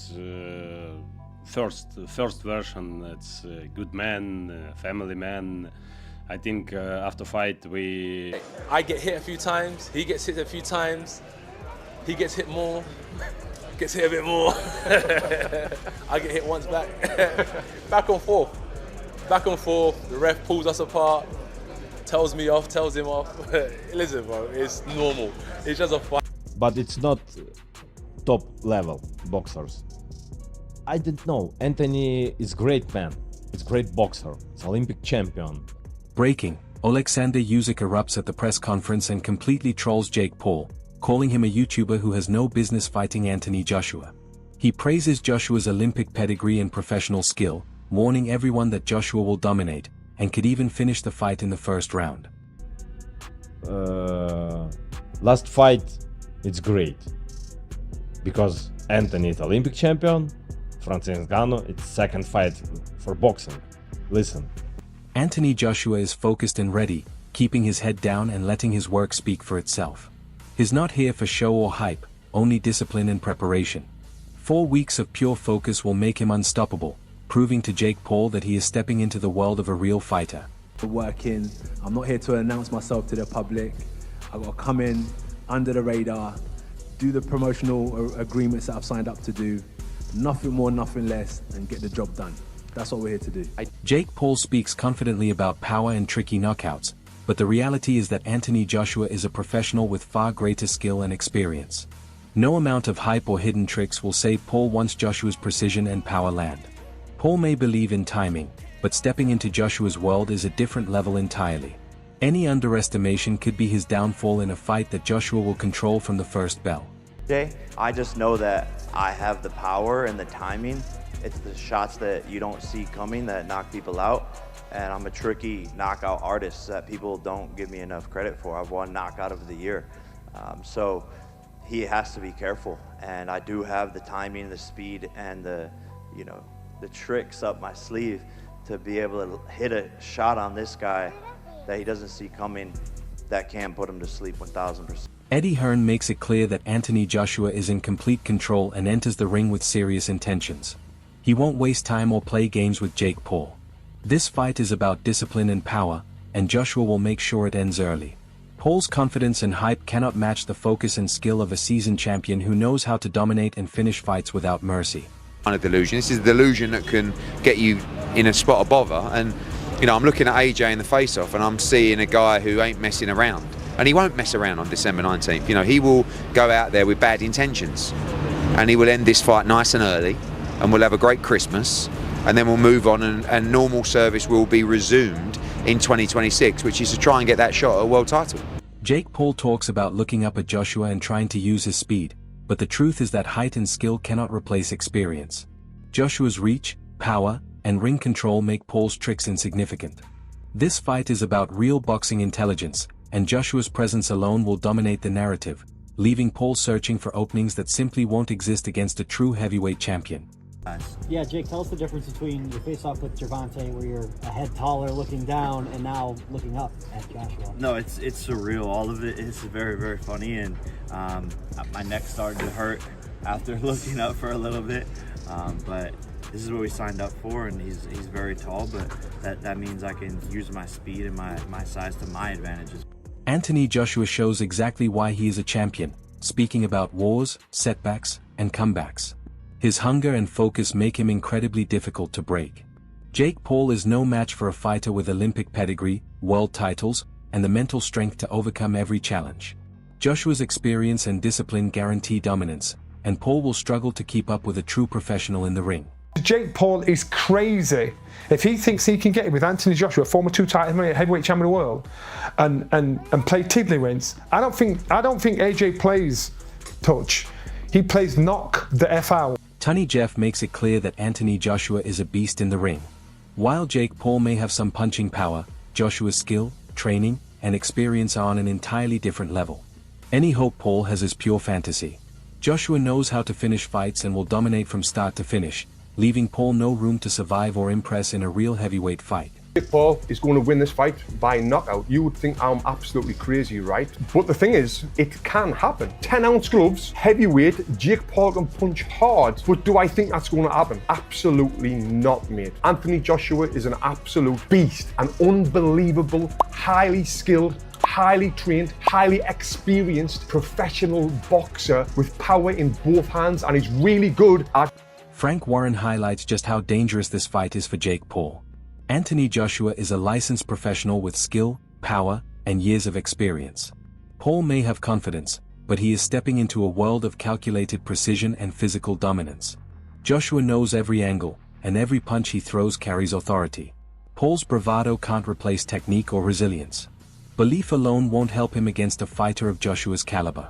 his first version. It's a good man, family man. I think after fight I get hit a few times, he gets hit a few times, he gets hit more, gets hit a bit more. I get hit once back. Back and forth. Back and forth, the ref pulls us apart, tells me off, tells him off. Listen, bro, it's normal. It's just a fight. But it's not top level boxers. I didn't know. Anthony is great man. It's great boxer. It's Olympic champion. Breaking: Alexander Usyk erupts at the press conference and completely trolls Jake Paul, calling him a YouTuber who has no business fighting Anthony Joshua. He praises Joshua's Olympic pedigree and professional skill, warning everyone that Joshua will dominate, and could even finish the fight in the first round. Last fight, it's great. Because Anthony is Olympic champion, Francis Ngannou, it's second fight for boxing. Listen. Anthony Joshua is focused and ready, keeping his head down and letting his work speak for itself. He's not here for show or hype, only discipline and preparation. 4 weeks of pure focus will make him unstoppable, proving to Jake Paul that he is stepping into the world of a real fighter. Working, I'm not here to announce myself to the public. I've got to come in under the radar, do the promotional agreements that I've signed up to do, nothing more, nothing less, and get the job done. That's what we're here to do. Jake Paul speaks confidently about power and tricky knockouts, but the reality is that Anthony Joshua is a professional with far greater skill and experience. No amount of hype or hidden tricks will save Paul once Joshua's precision and power land. Paul may believe in timing, but stepping into Joshua's world is a different level entirely. Any underestimation could be his downfall in a fight that Joshua will control from the first bell. I just know that I have the power and the timing. It's the shots that you don't see coming that knock people out. And I'm a tricky knockout artist that people don't give me enough credit for. I've won knockout of the year. So he has to be careful. And I do have the timing, the speed, and the tricks up my sleeve to be able to hit a shot on this guy that he doesn't see coming that can put him to sleep 1000%. Eddie Hearn makes it clear that Anthony Joshua is in complete control and enters the ring with serious intentions. He won't waste time or play games with Jake Paul. This fight is about discipline and power, and Joshua will make sure it ends early. Paul's confidence and hype cannot match the focus and skill of a seasoned champion who knows how to dominate and finish fights without mercy. A delusion. This is a delusion that can get you in a spot of bother, and I'm looking at AJ in the face-off and I'm seeing a guy who ain't messing around, and he won't mess around on December 19th. He will go out there with bad intentions, and he will end this fight nice and early, and we'll have a great Christmas, and then we'll move on, and normal service will be resumed in 2026, which is to try and get that shot at a world title. Jake Paul talks about looking up at Joshua and trying to use his speed, but the truth is that height and skill cannot replace experience. Joshua's reach, power, and ring control make Paul's tricks insignificant. This fight is about real boxing intelligence, and Joshua's presence alone will dominate the narrative, leaving Paul searching for openings that simply won't exist against a true heavyweight champion. Yeah, Jake, tell us the difference between your face-off with Gervonta, where you're a head taller looking down, and now looking up at Joshua. No, it's surreal. All of it is very, very funny, and my neck started to hurt after looking up for a little bit. But this is what we signed up for, and he's very tall, but that means I can use my speed and my size to my advantages. Anthony Joshua shows exactly why he is a champion, speaking about wars, setbacks, and comebacks. His hunger and focus make him incredibly difficult to break. Jake Paul is no match for a fighter with Olympic pedigree, world titles, and the mental strength to overcome every challenge. Joshua's experience and discipline guarantee dominance, and Paul will struggle to keep up with a true professional in the ring. Jake Paul is crazy. If he thinks he can get it with Anthony Joshua, former two-time heavyweight champion of the world, and play Tiddlywinks, I don't think AJ plays touch. He plays knock the F out. Tunny Jeff makes it clear that Anthony Joshua is a beast in the ring. While Jake Paul may have some punching power, Joshua's skill, training, and experience are on an entirely different level. Any hope Paul has is pure fantasy. Joshua knows how to finish fights and will dominate from start to finish, leaving Paul no room to survive or impress in a real heavyweight fight. Jake Paul is going to win this fight by knockout. You would think I'm absolutely crazy, right? But the thing is, it can happen. 10-ounce gloves, heavyweight, Jake Paul can punch hard. But do I think that's going to happen? Absolutely not, mate. Anthony Joshua is an absolute beast, an unbelievable, highly skilled, highly trained, highly experienced professional boxer with power in both hands, and he's really good at... Frank Warren highlights just how dangerous this fight is for Jake Paul. Anthony Joshua is a licensed professional with skill, power, and years of experience. Paul may have confidence, but he is stepping into a world of calculated precision and physical dominance. Joshua knows every angle, and every punch he throws carries authority. Paul's bravado can't replace technique or resilience. Belief alone won't help him against a fighter of Joshua's caliber.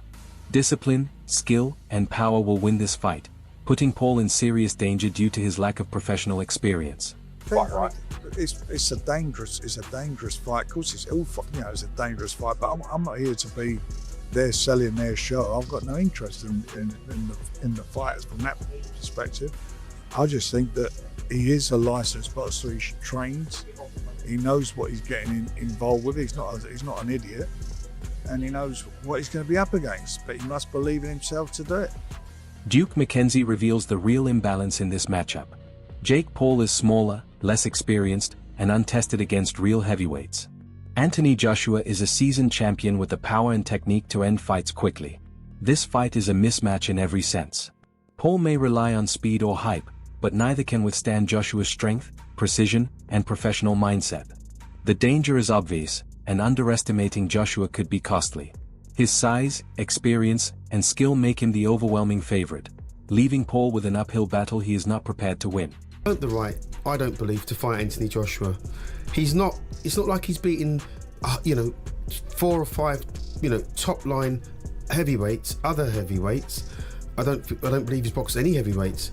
Discipline, skill, and power will win this fight, putting Paul in serious danger due to his lack of professional experience. Right. It's a dangerous fight. Of course, it's a dangerous fight. But I'm not here to be there selling their show. I've got no interest in the fighters from that perspective. I just think that he is a licensed boxer. He's trained. He knows what he's getting involved with. He's not an idiot, and he knows what he's going to be up against. But he must believe in himself to do it. Duke McKenzie reveals the real imbalance in this matchup. Jake Paul is smaller, less experienced, and untested against real heavyweights. Anthony Joshua is a seasoned champion with the power and technique to end fights quickly. This fight is a mismatch in every sense. Paul may rely on speed or hype, but neither can withstand Joshua's strength, precision, and professional mindset. The danger is obvious, and underestimating Joshua could be costly. His size, experience, and skill make him the overwhelming favorite, leaving Paul with an uphill battle he is not prepared to win. Earned the right, I don't believe, to fight Anthony Joshua. It's not like he's beaten, 4 or 5, top line heavyweights, other heavyweights. I don't believe he's boxed any heavyweights.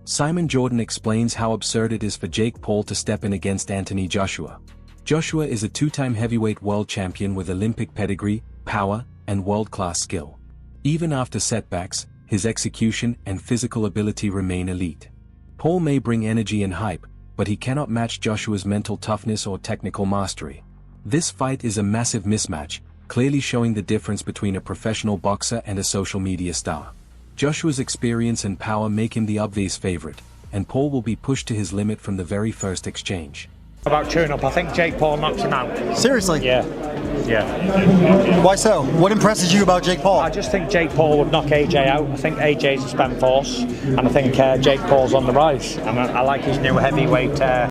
Simon Jordan explains how absurd it is for Jake Paul to step in against Anthony Joshua. Joshua is a 2-time heavyweight world champion with Olympic pedigree, power, and world-class skill. Even after setbacks, his execution and physical ability remain elite. Paul may bring energy and hype, but he cannot match Joshua's mental toughness or technical mastery. This fight is a massive mismatch, clearly showing the difference between a professional boxer and a social media star. Joshua's experience and power make him the obvious favorite, and Paul will be pushed to his limit from the very first exchange. About tune-up, I think Jake Paul knocks him out. Seriously? Yeah. Why so? What impresses you about Jake Paul? I just think Jake Paul would knock AJ out. I think AJ's a spent force, and I think Jake Paul's on the rise. And I like his new heavyweight